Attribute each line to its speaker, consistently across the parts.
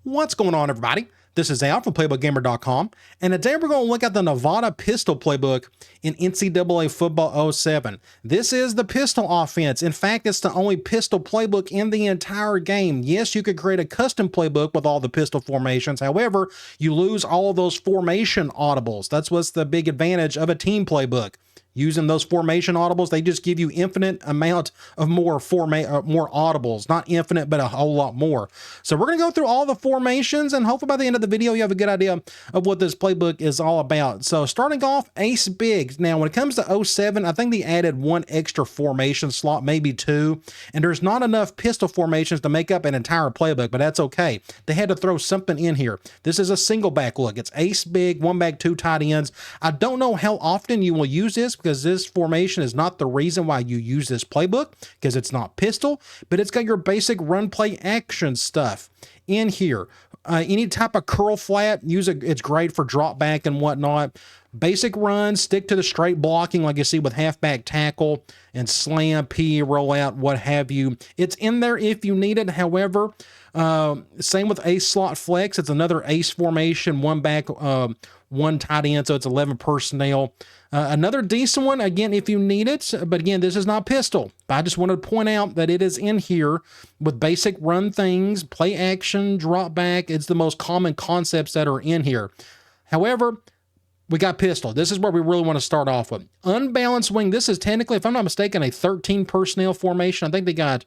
Speaker 1: What's going on, everybody? This is Al from PlaybookGamer.com, and today we're going to look at the Nevada pistol playbook in NCAA Football 07. This is the pistol offense. In fact, it's the only pistol playbook in the entire game. Yes, you could create a custom playbook with all the pistol formations. However, you lose all of those formation audibles. That's what's the big advantage of a team playbook. Using those formation audibles, they just give you infinite amount of more audibles. Not infinite, but a whole lot more. So we're going to go through all the formations, and hopefully by the end of the video, you have a good idea of what this playbook is all about. So starting off, ace big. Now, when it comes to 07, I think they added one extra formation slot, maybe two, and there's not enough pistol formations to make up an entire playbook, but that's okay. They had to throw something in here. This is a single back look. It's ace big, one back, two tight ends. I don't know how often you will use this, because this formation is not the reason why you use this playbook, because it's not pistol, but it's got your basic run play action stuff in here. Any type of curl flat, use it. It's great for drop back and whatnot. Basic run, stick to the straight blocking like you see with halfback tackle and slam, P, roll out, what have you. It's in there if you need it. However, same with ace slot flex. It's another ace formation, one back, one tight end, so it's 11 personnel. Another decent one, again, if you need it, but again, this is not pistol. But I just wanted to point out that it is in here with basic run things, play action, drop back. It's the most common concepts that are in here. However, we got pistol. This is where we really want to start off with. Unbalanced wing, this is technically, if I'm not mistaken, a 13 personnel formation. I think they got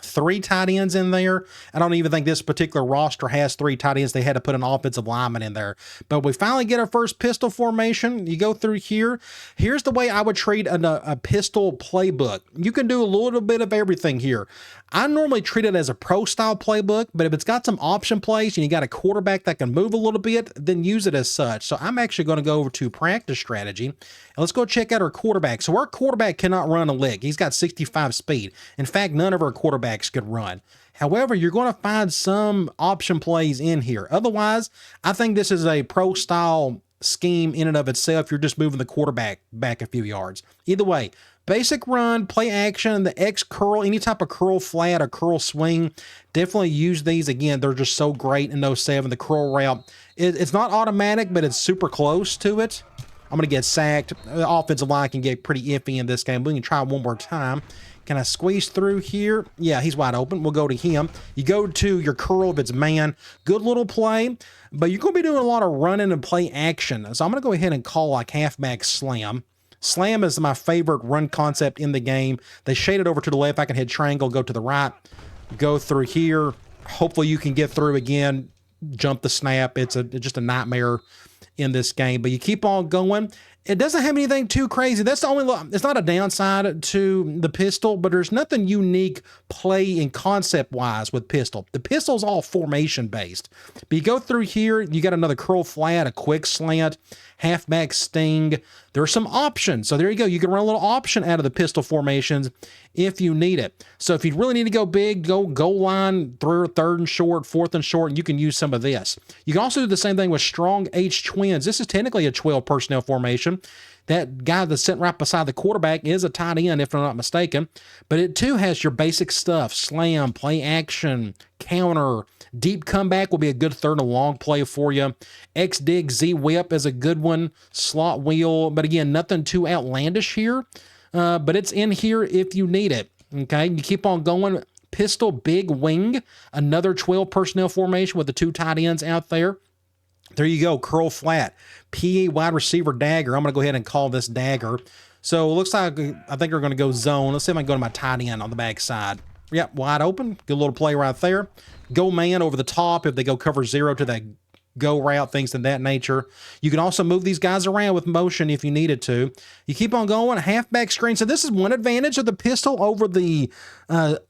Speaker 1: 3 tight ends in there. I don't even think this particular roster has 3 tight ends. They had to put an offensive lineman in there. But we finally get our first pistol formation. You go through here. Here's the way I would treat a pistol playbook. You can do a little bit of everything here. I normally treat it as a pro-style playbook, but if it's got some option plays and you got a quarterback that can move a little bit, then use it as such. So I'm actually going to go over to practice strategy, and let's go check out our quarterback. So our quarterback cannot run a lick. He's got 65 speed. In fact, none of our quarterbacks could run. However, you're going to find some option plays in here. Otherwise, I think this is a pro-style scheme in and of itself. You're just moving the quarterback back a few yards. Either way, basic run, play action, the X curl, any type of curl flat or curl swing, definitely use these. Again, they're just so great in 07. The curl route, it's not automatic, but it's super close to it. I'm going to get sacked. The offensive line can get pretty iffy in this game. We can try one more time. Can I squeeze through here? Yeah, he's wide open. We'll go to him. You go to your curl if it's man. Good little play, but you're going to be doing a lot of running and play action. So I'm going to go ahead and call like halfback slam. Slam is my favorite run concept in the game. They shade it over to the left. I can hit triangle, go to the right, go through here. Hopefully you can get through again, jump the snap. It's just a nightmare in this game, but you keep on going. It doesn't have anything too crazy. That's the only, it's not a downside to the pistol, but there's nothing unique play and concept wise with pistol. The pistol's all formation based, but you go through here, you got another curl flat, a quick slant, halfback sting. There are some options. So there you go. You can run a little option out of the pistol formations if you need it. So if you really need to go big, go goal line, third and short, fourth and short, and you can use some of this. You can also do the same thing with strong H twins. This is technically a 12 personnel formation. That guy that's sitting right beside the quarterback is a tight end, if I'm not mistaken. But it too has your basic stuff. Slam, play action, counter, deep comeback will be a good third and long play for you. X-dig, Z-whip is a good one. Slot wheel, but again, nothing too outlandish here. But it's in here if you need it. Okay, you keep on going. Pistol, big wing, another 12 personnel formation with the 2 tight ends out there. There you go, curl flat. PA wide receiver dagger. I'm going to go ahead and call this dagger. So it looks like I think we're going to go zone. Let's see if I can go to my tight end on the back side. Yep, wide open. Good little play right there. Go man over the top if they go cover 0 to that go route, things of that nature. You can also move these guys around with motion if you needed to. You keep on going, halfback screen. So this is one advantage of the pistol over the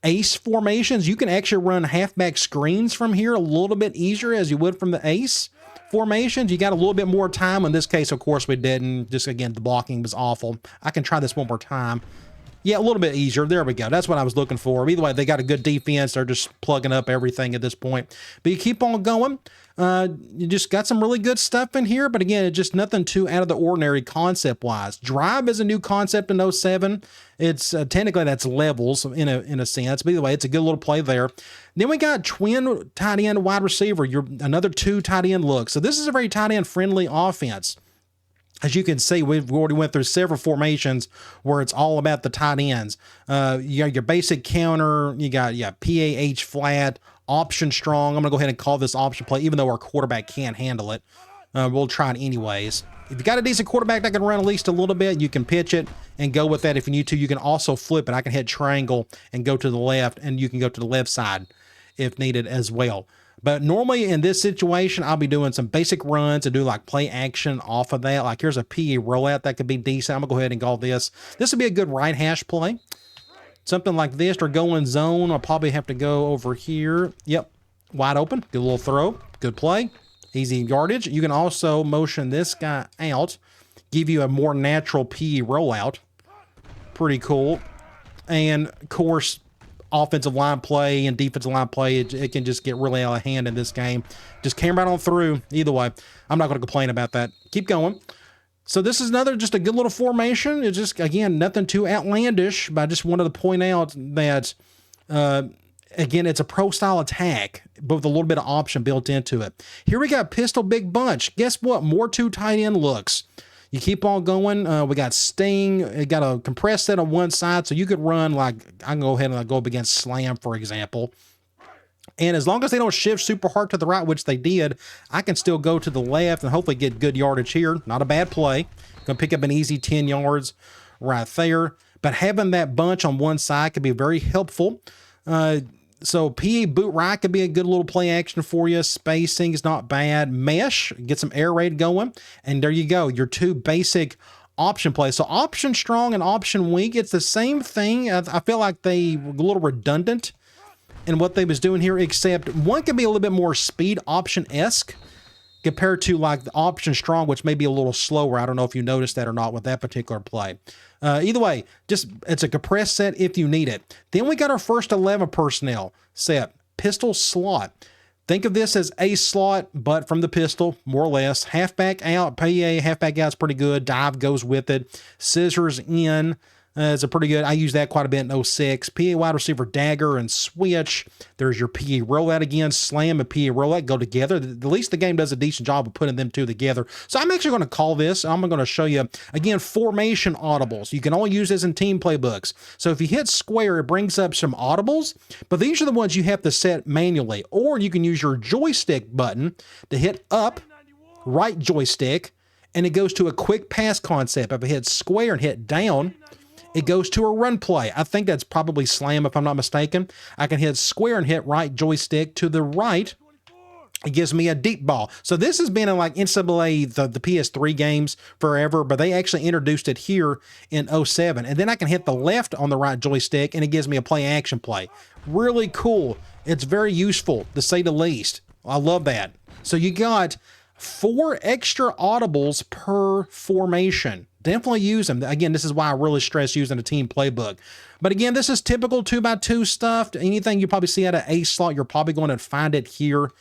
Speaker 1: ace formations. You can actually run halfback screens from here a little bit easier as you would from the ace formations. You got a little bit more time. In this case, of course, we didn't. Just, again, the blocking was awful. I can try this one more time. Yeah, a little bit easier. There we go. That's what I was looking for. Either way, they got a good defense. They're just plugging up everything at this point. But you keep on going. You just got some really good stuff in here. But again, it's just nothing too out of the ordinary concept-wise. Drive is a new concept in 07. It's technically that's levels in a sense. But either way, it's a good little play there. Then we got twin tight end wide receiver. Another 2 tight end look. So this is a very tight end friendly offense. As you can see, we've already went through several formations where it's all about the tight ends. You got your basic counter, you got PAH flat, option strong. I'm going to go ahead and call this option play, even though our quarterback can't handle it. We'll try it anyways. If you got a decent quarterback that can run at least a little bit, you can pitch it and go with that if you need to. You can also flip it. I can hit triangle and go to the left, and you can go to the left side if needed as well. But normally in this situation, I'll be doing some basic runs and do like play action off of that. Like here's a PE rollout that could be decent. I'm gonna go ahead and call this. This would be a good right hash play. Something like this or go in zone. I'll probably have to go over here. Yep, wide open. Good little throw. Good play. Easy yardage. You can also motion this guy out, give you a more natural PE rollout. Pretty cool. And of course, offensive line play and defensive line play, it can just get really out of hand in this game. Just came right on through. Either way, I'm not going to complain about that. Keep going. So this is just a good little formation. It's just, again, nothing too outlandish, but I just wanted to point out that, again, it's a pro-style attack, but with a little bit of option built into it. Here we got pistol big bunch. Guess what? More 2 tight end looks. You keep on going. We got Sting. It got a compressed set on one side, so you could run like, I can go ahead and go up against Slam, for example. And as long as they don't shift super hard to the right, which they did, I can still go to the left and hopefully get good yardage here. Not a bad play. Gonna pick up an easy 10 yards right there. But having that bunch on one side could be very helpful. So PE boot right could be a good little play action for you. Spacing is not bad. Mesh, get some air raid going. And there you go, your 2 basic option plays. So option strong and option weak, it's the same thing. I feel like they were a little redundant in what they was doing here, except one could be a little bit more speed option-esque compared to like the option strong, which may be a little slower. I don't know if you noticed that or not with that particular play. Either way, just it's a compressed set if you need it. Then we got our first 11 personnel set, pistol slot. Think of this as a slot, but from the pistol, more or less. Halfback out, PA, halfback out's pretty good. Dive goes with it. Scissors in. It's a pretty good. I use that quite a bit in 06. PA wide receiver dagger and switch. There's your PA rollout again. Slam and PA rollout go together. At least the game does a decent job of putting them 2 together. So I'm actually going to call this. I'm going to show you, again, formation audibles. You can only use this in team playbooks. So if you hit square, it brings up some audibles, but these are the ones you have to set manually. Or you can use your joystick button to hit up, right joystick, and it goes to a quick pass concept. If I hit square and hit down, it goes to a run play. I think that's probably Slam if I'm not mistaken. I can hit square and hit right joystick to the right. It gives me a deep ball. So this has been in like NCAA, the PS3 games forever, but they actually introduced it here in 07. And then I can hit the left on the right joystick and it gives me a play action play. Really cool. It's very useful to say the least. I love that. So you got 4 extra audibles per formation. Definitely use them. Again, this is why I really stress using a team playbook. But again, this is typical 2x2 stuff. Anything you probably see at an A slot, you're probably going to find it here,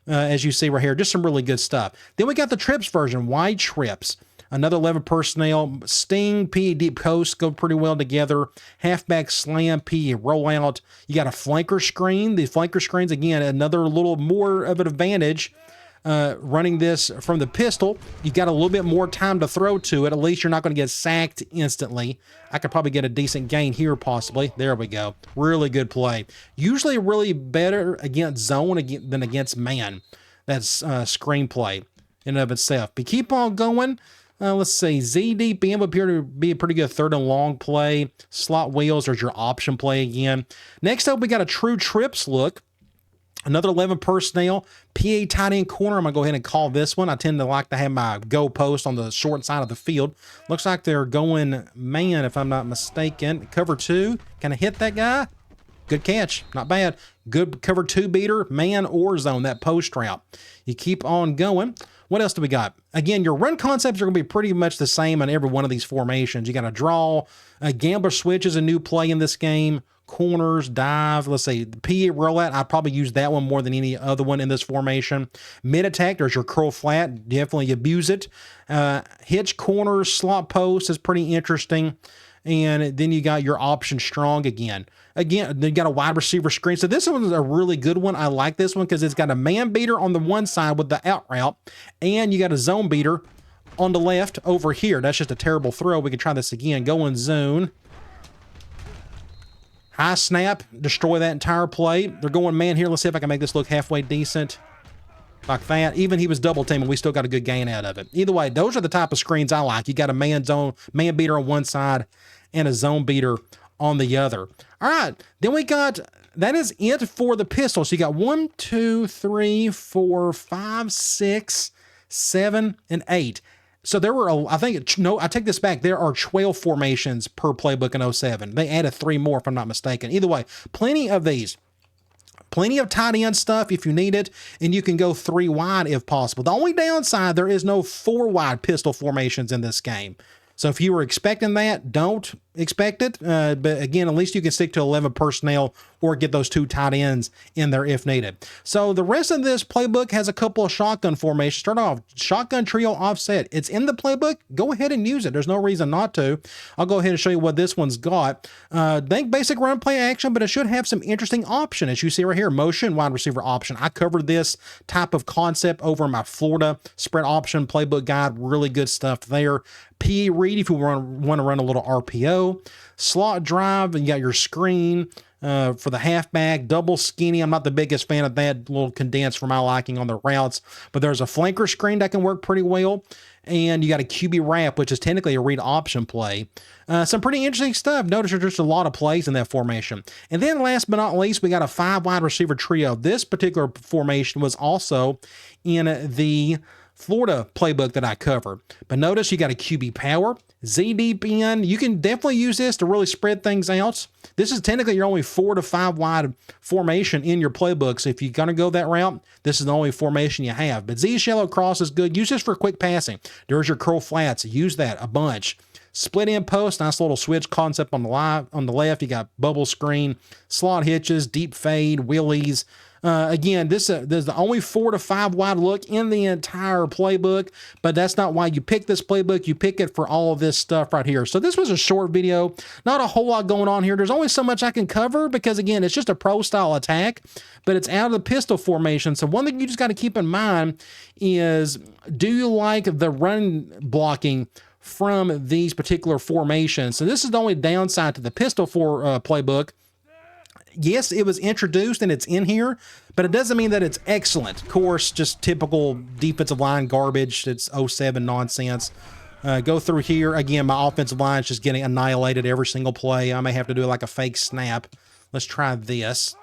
Speaker 1: as you see right here. Just some really good stuff. Then we got the trips version, wide trips. Another 11 personnel. Sting, PE deep coast go pretty well together. Halfback slam, PE rollout. You got a flanker screen. The flanker screens, again, another little more of an advantage. Running this from the pistol, you got a little bit more time to throw to it. At least you're not going to get sacked instantly. I could probably get a decent gain here possibly. There we go. Really good play. Usually really better against zone than against man. That's screenplay in and of itself. But keep on going. Let's see. ZDP will appear to be a pretty good 3rd and long play. Slot wheels, there's your option play again. Next up, we got a true trips look. Another 11 personnel, PA tight end corner. I'm going to go ahead and call this one. I tend to like to have my go post on the short side of the field. Looks like they're going man, if I'm not mistaken. Cover 2. Can I hit that guy? Good catch. Not bad. Good cover 2 beater, man or zone, that post route. You keep on going. What else do we got? Again, your run concepts are going to be pretty much the same on every one of these formations. You got a draw, a gambler switch is a new play in this game, corners, dive, let's say the PA rollout. I probably use that one more than any other one in this formation. Mid attack, there's your curl flat, definitely abuse it. Hitch corners, slot post is pretty interesting. And then you got your option strong again. Again, you got a wide receiver screen. So this one's a really good one. I like this one because it's got a man beater on the one side with the out route, and you got a zone beater on the left over here. That's just a terrible throw. We can try this again. Go in zone. High snap, destroy that entire play. They're going man here. Let's see if I can make this look halfway decent. Like that. Even he was double teaming, we still got a good gain out of it. Either way, those are the type of screens I like. You got a man beater on one side and a zone beater on the other. All right, then we got, that is it for the pistol. So you got 1, 2, 3, 4, 5, 6, 7, and 8. So there were, I think, no, I take this back. There are 12 formations per playbook in 07. They added 3 more, if I'm not mistaken. Either way, plenty of these. Plenty of tight end stuff if you need it, and you can go 3 wide if possible. The only downside, there is no 4 wide pistol formations in this game. So if you were expecting that, don't expect it. But again, at least you can stick to 11 personnel or get those 2 tight ends in there if needed. So the rest of this playbook has a couple of shotgun formations. Start off, shotgun trio offset. It's in the playbook. Go ahead and use it. There's no reason not to. I'll go ahead and show you what this one's got. Think basic run play action, but it should have some interesting option. As you see right here, motion wide receiver option. I covered this type of concept over my Florida spread option playbook guide. Really good stuff there. PE read if you want to run a little RPO. Slot drive, and you got your screen for the halfback. Double skinny, I'm not the biggest fan of that. A little condensed for my liking on the routes. But there's a flanker screen that can work pretty well. And you got a QB wrap, which is technically a read option play. Some pretty interesting stuff. Notice there's just a lot of plays in that formation. And then last but not least, we got a 5 wide receiver trio. This particular formation was also in the Florida playbook that I covered. But notice you got a QB power, Z deep in. You can definitely use this to really spread things out. This is technically your only 4 to 5 wide formation in your playbook. So if you're going to go that route, this is the only formation you have. But Z shallow cross is good. Use this for quick passing. There's your curl flats. Use that a bunch. Split in post, nice little switch concept on the left. You got bubble screen, slot hitches, deep fade, wheelies. Again, there's the only 4 to 5 wide look in the entire playbook, but that's not why you pick this playbook. You pick it for all of this stuff right here. So this was a short video, not a whole lot going on here. There's only so much I can cover because, again, it's just a pro style attack, but it's out of the pistol formation. So one thing you just got to keep in mind is, do you like the run blocking from these particular formations? So this is the only downside to the pistol playbook. Yes, it was introduced and it's in here, but it doesn't mean that it's excellent. Of course, just typical defensive line garbage. It's 07 nonsense. Go through here. Again, my offensive line is just getting annihilated every single play. I may have to do like a fake snap. Let's try this.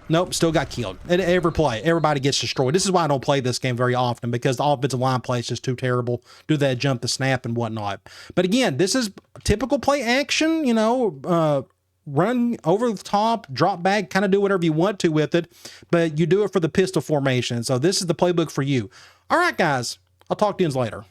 Speaker 1: Nope, still got killed. At every play, everybody gets destroyed. This is why I don't play this game very often, because the offensive line play is just too terrible. Do that jump the snap and whatnot. But again, this is typical play action, you know, run over the top, drop back, kind of do whatever you want to with it, but you do it for the pistol formation. So this is the playbook for you. All right, guys, I'll talk to you later.